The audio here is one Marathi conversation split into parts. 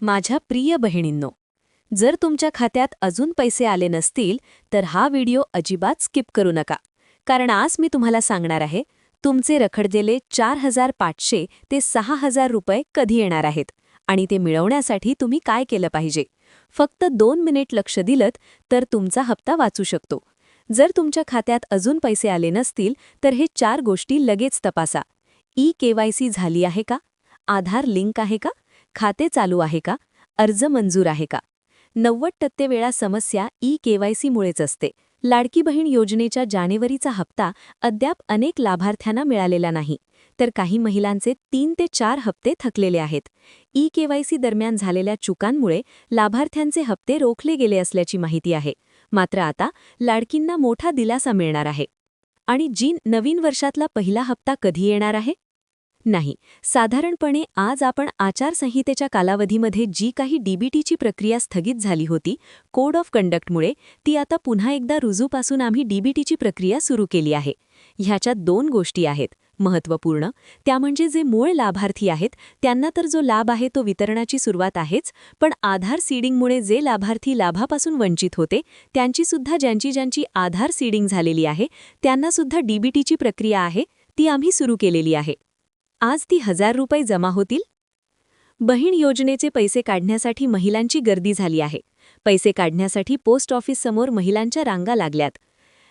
माझ्या प्रिय बहिणींनो, जर तुमच्या खात्यात अजून पैसे आले नसतील तर हा व्हिडिओ अजिबात स्किप करू नका. कारण आज मी तुम्हाला सांगणार आहे तुमचे रखडलेले 4,500 ते 6,000 रुपये कधी येणार आहेत आणि ते मिळवण्यासाठी तुम्ही काय केलं पाहिजे. फक्त 2 मिनिट लक्ष दिलत तर तुमचा हप्ता वाचू शकतो. जर तुमच्या खात्यात अजून पैसे आले नसतील तर हे 4 गोष्टी लगेच तपासा. ई-केवायसी झाली आहे का? आधार लिंक आहे का? खाते चालू आहे का? अर्ज मंजूर आहे का? 90% वेळा समस्या ई-केवायसी मुळेच असते. लाडकी बहीण योजनेच्या जानेवारीचा हप्ता अद्याप अनेक लाभार्थ्यांना मिळालेला नाही, तर काही महिलांचे 3 ते 4 हप्ते थकलेले आहेत. ई-केवायसी दरम्यान झालेल्या चुकांमुळे लाभार्थ्यांचे हप्ते रोखले गेले असल्याची माहिती आहे. मात्र आता लाडकींना मोठा दिलासा मिळणार आहे. आणि नवीन वर्षातला पहिला हप्ता कधी येणार आहे? नाही, साधारणपणे आज आपण आचारसंहितेच्या कालावधीमध्ये जी काही डीबीटीची प्रक्रिया स्थगित झाली होती कोड ऑफ कंडक्टमुळे, ती आता पुन्हा एकदा रुजूपासून आम्ही डीबीटीची प्रक्रिया सुरू केली आहे. ह्याच्यात 2 गोष्टी आहेत महत्त्वपूर्ण. त्या म्हणजे जे मूळ लाभार्थी आहेत त्यांना तर जो लाभ आहे तो वितरणाची सुरुवात आहेच, पण आधार सीडिंगमुळे जे लाभार्थी लाभापासून वंचित होते त्यांचीसुद्धा ज्यांची आधार सीडिंग झालेली आहे त्यांनासुद्धा डीबीटीची प्रक्रिया आहे ती आम्ही सुरू केलेली आहे. आज ती 1,000 रुपये जमा होतील. बहीण योजनेचे पैसे काढण्यासाठी महिलांची गर्दी झाली आहे. पैसे काढण्यासाठी पोस्ट ऑफिससमोर महिलांच्या रांगा लागल्यात.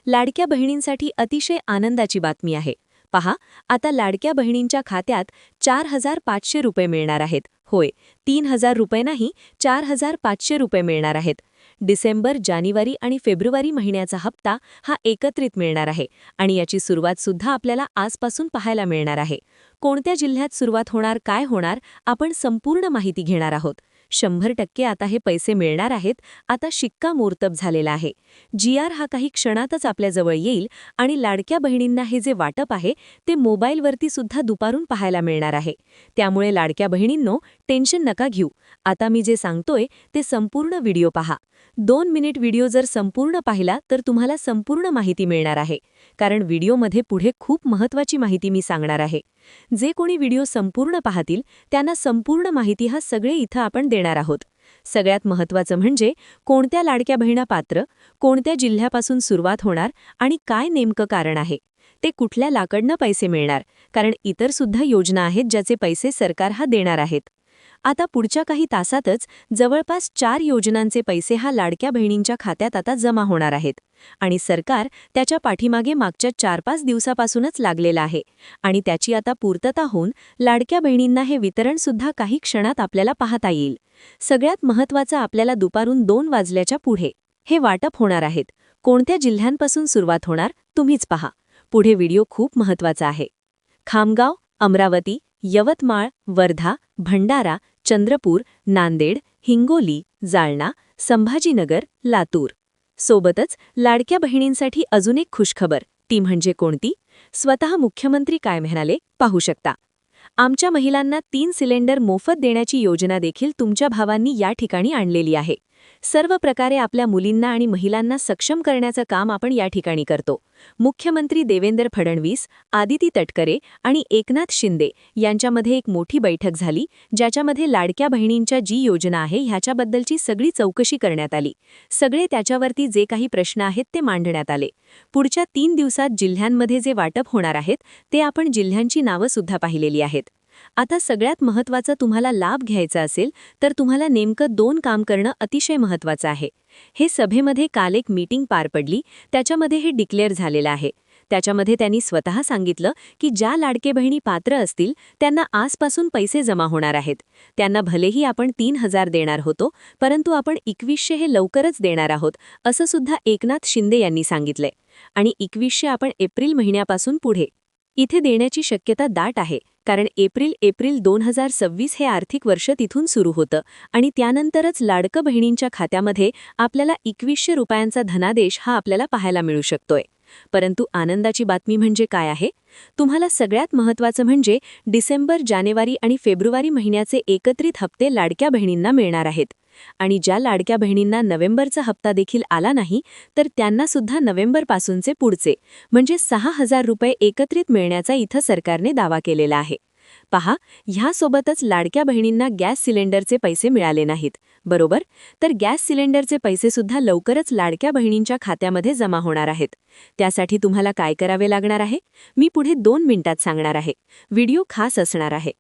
लाडक्या बहिणींसाठी अतिशय आनंदाची बातमी आहे. पहा, आता लाडक्या बहिणींच्या खात्यात 4,500 रुपये मिळणार आहेत. होय, 3,000 रुपये नाही, 4,500 रुपये मिळणार आहेत. डिसेंबर, जानेवारी आणि फेब्रुवारी महिन्याचा हप्ता हा एकत्रित मिळणार आहे आणि याची सुरुवातसुद्धा आपल्याला आजपासून पाहायला मिळणार आहे. कोणत्या जिल्ह्यात सुरुवात होणार, काय होणार, आपण संपूर्ण माहिती घेणार आहोत. 100% आता हे पैसे मिळणार आहेत. आता शिक्कामोर्तब झालेला आहे. GR हा काही क्षणातच आपल्याजवळ येईल आणि लाडक्या बहिणींना हे जे वाटप आहे ते मोबाईलवरती सुद्धा दुपारून पाहायला मिळणार आहे. त्यामुळे लाडक्या बहिणींनो, टेन्शन नका घेऊ. आता मी जे सांगतोय ते संपूर्ण व्हिडिओ पहा. 2 मिनिट व्हिडिओ जर संपूर्ण पाहिला तर तुम्हाला संपूर्ण माहिती मिळणार आहे. कारण व्हिडिओमध्ये पुढे खूप महत्त्वाची माहिती मी सांगणार आहे. जे कोणी व्हिडिओ संपूर्ण पाहतील त्यांना संपूर्ण माहिती हा सगळे इथं आपण देणार आहोत. सगळ्यात महत्त्वाचं म्हणजे कोणत्या लाडक्या बहिणा पात्र, कोणत्या जिल्ह्यापासून सुरुवात होणार आणि काय नेमकं कारण आहे. ते कुठल्या लाकडनं पैसे मिळणार, कारण इतर सुद्धा योजना आहेत ज्याचे पैसे सरकार हा देणार आहेत. आता पुढच्या काही तासातच जवळपास 4 योजनांचे पैसे हा लाडक्या बहिणींच्या खात्यात आता जमा होणार आहेत. आणि सरकार त्याच्या पाठीमागे मागच्या 4-5 दिवसापासूनच लागलेला आहे आणि त्याची आता पूर्तता होऊन लाडक्या बहिणींना हे वितरणसुद्धा काही क्षणात आपल्याला पाहता येईल. सगळ्यात महत्त्वाचं, आपल्याला दुपारून 2 वाजल्याच्या पुढे हे वाटप होणार आहेत. कोणत्या जिल्ह्यांपासून सुरुवात होणार तुम्हीच पहा. पुढे व्हिडिओ खूप महत्त्वाचा आहे. खामगाव, अमरावती, यवतमाळ, वर्धा, भंडारा, चंद्रपूर, नांदेड, हिंगोली, जालना, संभाजीनगर, लातूर. सोबतच लाडक्या बहिणींसाठी अजून एक खुशखबर. ती म्हणजे कोणती? स्वतः मुख्यमंत्री काय म्हणाले पाहू शकता. आमच्या महिलांना 3 सिलेंडर मोफत देण्याची योजना देखील तुमच्या भावांनी या ठिकाणी आणलेली आहे. सर्व प्रकारे आपल्या मुलींना आणि महिलांना सक्षम करण्याचं काम आपण या ठिकाणी करतो. मुख्यमंत्री देवेंद्र फडणवीस, आदिती तटकरे आणि एकनाथ शिंदे यांच्यामध्ये एक मोठी बैठक झाली, ज्याच्यामध्ये लाडक्या बहिणींच्या जी योजना आहे ह्याच्याबद्दलची सगळी चौकशी करण्यात आली. सगळे त्याच्यावरती जे काही प्रश्न आहेत ते मांडण्यात आले. पुढच्या 3 दिवसात जिल्ह्यांमध्ये जे वाटप होणार आहेत ते आपण जिल्ह्यांची नावं सुद्धा पाहिलेली आहेत. आता सगळ्यात महत्त्वाचं, तुम्हाला लाभ घ्यायचा असेल तर तुम्हाला नेमकं 2 काम करणं अतिशय महत्त्वाचं आहे. हे सभेमध्ये काल एक मीटिंग पार पडली, त्याच्यामध्ये हे डिक्लेअर झालेलं आहे. त्याच्यामध्ये त्यांनी स्वतः सांगितलं की ज्या लाडके बहिणी पात्र असतील त्यांना आजपासून पैसे जमा होणार आहेत. त्यांना भलेही आपण 3,000 देणार होतो, परंतु आपण 2,100 हे लवकरच देणार आहोत, असं सुद्धा एकनाथ शिंदे यांनी सांगितलंय. आणि 2,100 आपण एप्रिल महिन्यापासून पुढे इथे देण्याची शक्यता दाट आहे, कारण एप्रिल 2026 हे आर्थिक वर्ष तिथून सुरू होतं आणि त्यानंतरच लाडकं बहिणींच्या खात्यामध्ये आपल्याला 2,100 रुपयांचा धनादेश हा आपल्याला पाहायला मिळू शकतोय. परंतु आनंदाची बातमी म्हणजे काय आहे? तुम्हाला सगळ्यात महत्त्वाचं म्हणजे डिसेंबर, जानेवारी आणि फेब्रुवारी महिन्याचे एकत्रित हप्ते लाडक्या बहिणींना मिळणार आहेत. आणि ज्या लाडक्या बहिणींना नोव्हेंबरचा हप्ता देखील आला नाही तर त्यांना सुद्धा नोव्हेंबरपासूनचे पुढचे म्हणजे 6,000 रुपये एकत्रित मिळण्याचा इथं सरकारने दावा केलेला आहे. पहा, ह्यासोबतच लाडक्या बहिणींना गॅस सिलेंडरचे पैसे मिळाले नाहीत, बरोबर? तर गॅस सिलेंडरचे पैसे सुद्धा लवकरच लाडक्या बहिणींच्या खात्यामध्ये जमा होणार आहेत. त्यासाठी तुम्हाला काय करावे लागणार आहे? मी पुढे 2 मिनिटात सांगणार आहे. व्हिडिओ खास असणार आहे.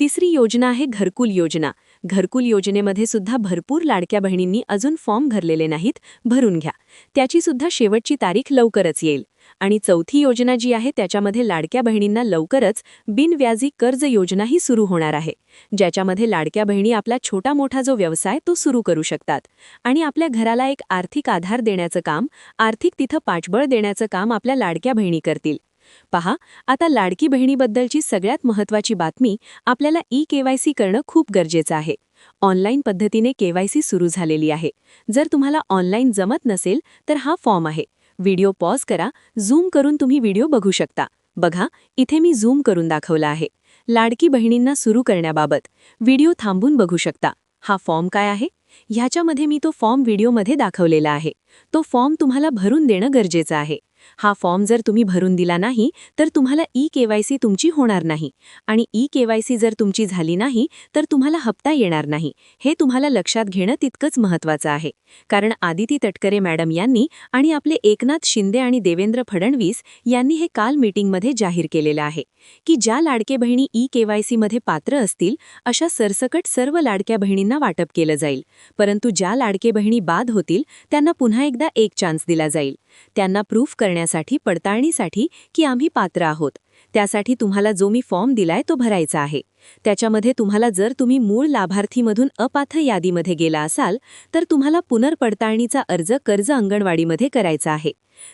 तिसरी योजना आहे घरकुल योजना. घरकुल योजनेमध्ये सुद्धा भरपूर लाडक्या बहिणींनी अजून फॉर्म भरलेले नाहीत, भरून घ्या. त्याची सुद्धा शेवटची तारीख लवकरच येईल. आणि चौथी योजना जी आहे त्याच्यामध्ये लाडक्या बहिणींना लवकरच बिनव्याजी कर्ज योजनाही सुरू होणार आहे, ज्याच्यामध्ये लाडक्या बहिणी आपला छोटा मोठा जो व्यवसाय तो सुरू करू शकतात आणि आपल्या घराला एक आर्थिक आधार देण्याचं काम, आर्थिक तिथं पाठबळ देण्याचं काम आपल्या लाडक्या बहिणी करतील. पहा, आता लाडकी बहिणीबद्दलची सगळ्यात महत्त्वाची बातमी, आपल्याला ई-केवायसी करणं खूप गरजेचं आहे. ऑनलाईन पद्धतीने केवायसी सुरू झालेली आहे. जर तुम्हाला ऑनलाईन जमत नसेल तर हा फॉर्म आहे. व्हिडिओ पॉज करा, झूम करून तुम्ही व्हिडिओ बघू शकता. बघा, इथे मी झूम करून दाखवला आहे. लाडकी बहिणींना सुरू करण्याबाबत व्हिडिओ थांबून बघू शकता. हा फॉर्म काय आहे? ह्याच्यामध्ये मी तो फॉर्म व्हिडिओमध्ये दाखवलेला आहे. तो फॉर्म तुम्हाला भरून देणं गरजेचं आहे. हा फॉर्म जर तुम्ही भरून दिला नाही तर तुम्हाला ई-केवायसी तुमची होणार नाही आणि ई-केवायसी जर तुमची झाली नाही तर तुम्हाला हप्ता येणार नाही. हे तुम्हाला लक्षात घेणं तितकंच महत्त्वाचं आहे. कारण आदिती तटकरे मॅडम यांनी आणि आपले एकनाथ शिंदे आणि देवेंद्र फडणवीस यांनी हे काल मीटिंगमध्ये जाहीर केलेलं आहे की ज्या लाडके बहिणी ई-केवायसीमध्ये पात्र असतील अशा सरसकट सर्व लाडक्या बहिणींना वाटप केलं जाईल. परंतु ज्या लाडके बहिणी बाद होतील त्यांना पुन्हा एकदा एक चान्स दिला जाईल. त्यांना प्रूफ करण्यासाठी, पडताळणीसाठी की आम्ही पात्र आहोत. त्यासाठी तुम्हाला जो मी फॉर्म दिलाय तो भरायचा आहे. त्याच्यामध्ये तुम्हाला जर तुम्ही मूळ लाभार्थीमधून अपात्र यादीमध्ये गेला असाल तर तुम्हाला पुनर्पडताळणीचा अर्ज कर्ज अंगणवाडीमध्ये करायचा आहे.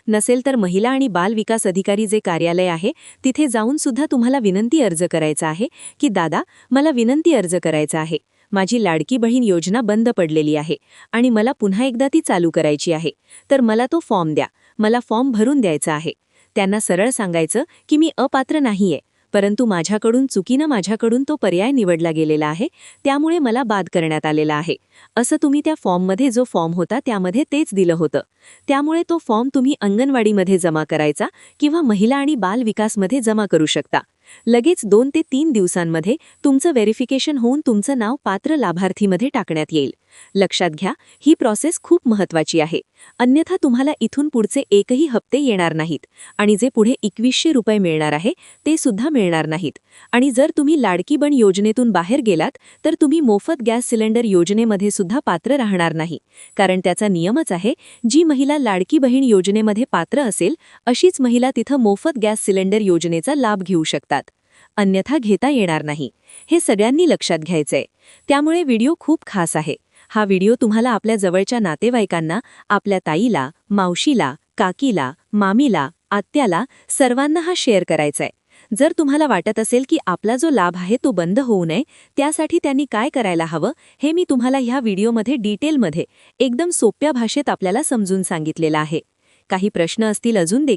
नसेल तर महिला आणि बाल विकास अधिकारी जे कार्यालय आहे तिथे जाऊन सुद्धा तुम्हाला विनंती अर्ज करायचा आहे की दादा, मला विनंती अर्ज करायचा आहे. माझी लाडकी बहीण योजना बंद पडलेली आहे आणि मला पुन्हा एकदा ती चालू करायची आहे. तर मला तो फॉर्म द्या. मला फॉर्म भरून द्यायचा आहे. त्यांना सरळ सांगायचं की मी अपात्र नाहीये, परंतु माझ्याकडून तो पर्याय निवडला गेलेला आहे, त्यामुळे मला बाद करण्यात आलेला आहे. असं तुम्ही त्या फॉर्ममध्ये जो फॉर्म होता त्यामध्ये तेच दिलं होतं. त्यामुळे तो फॉर्म तुम्ही अंगणवाडीमध्ये जमा करायचा किंवा महिला आणि बाल विकासमध्ये जमा करू शकता. लगेच 2 ते 3 दिवसांमध्ये तुमचं व्हेरिफिकेशन होऊन तुमचं नाव पात्र लाभार्थीमध्ये टाकण्यात येईल. लक्षात घ्या, ही प्रोसेस खूप महत्त्वाची आहे. अन्यथा तुम्हाला इथून पुढचे एकही हप्ते येणार नाहीत आणि जे पुढे 2100 रुपये मिळणार आहे ते सुद्धा मिळणार नाहीत. आणि जर तुम्ही लाडकी बहीण योजनेतून बाहेर गेलात तर तुम्ही मोफत गॅस सिलेंडर योजनेमध्ये सुद्धा पात्र राहणार नाही. कारण त्याचा नियमच आहे, जी महिला लाडकी बहीण योजनेमध्ये पात्र असेल अशीच महिला तिथं मोफत गॅस सिलेंडर योजनेचा लाभ घेऊ शकतात. अन्यथा घेता येणार नाही. हे सगळ्यांनी लक्षात घ्यायचंय. त्यामुळे व्हिडिओ खूप खास आहे. हा व्हिडिओ तुम्हाला आपल्या जवळच्या नातेवाईकांना, आपल्या ताईला, मावशीला, काकीला, मामीला, आत्याला सर्वांना हा शेअर करायचाय. जर तुम्हाला वाटत असेल की आपला जो लाभ आहे तो बंद होऊ नये, त्यासाठी त्यांनी काय करायला हवं हे मी तुम्हाला ह्या व्हिडिओमध्ये डिटेलमध्ये एकदम सोप्या भाषेत आपल्याला समजून सांगितलेलं आहे. काही प्रश्न असतील अजून देखील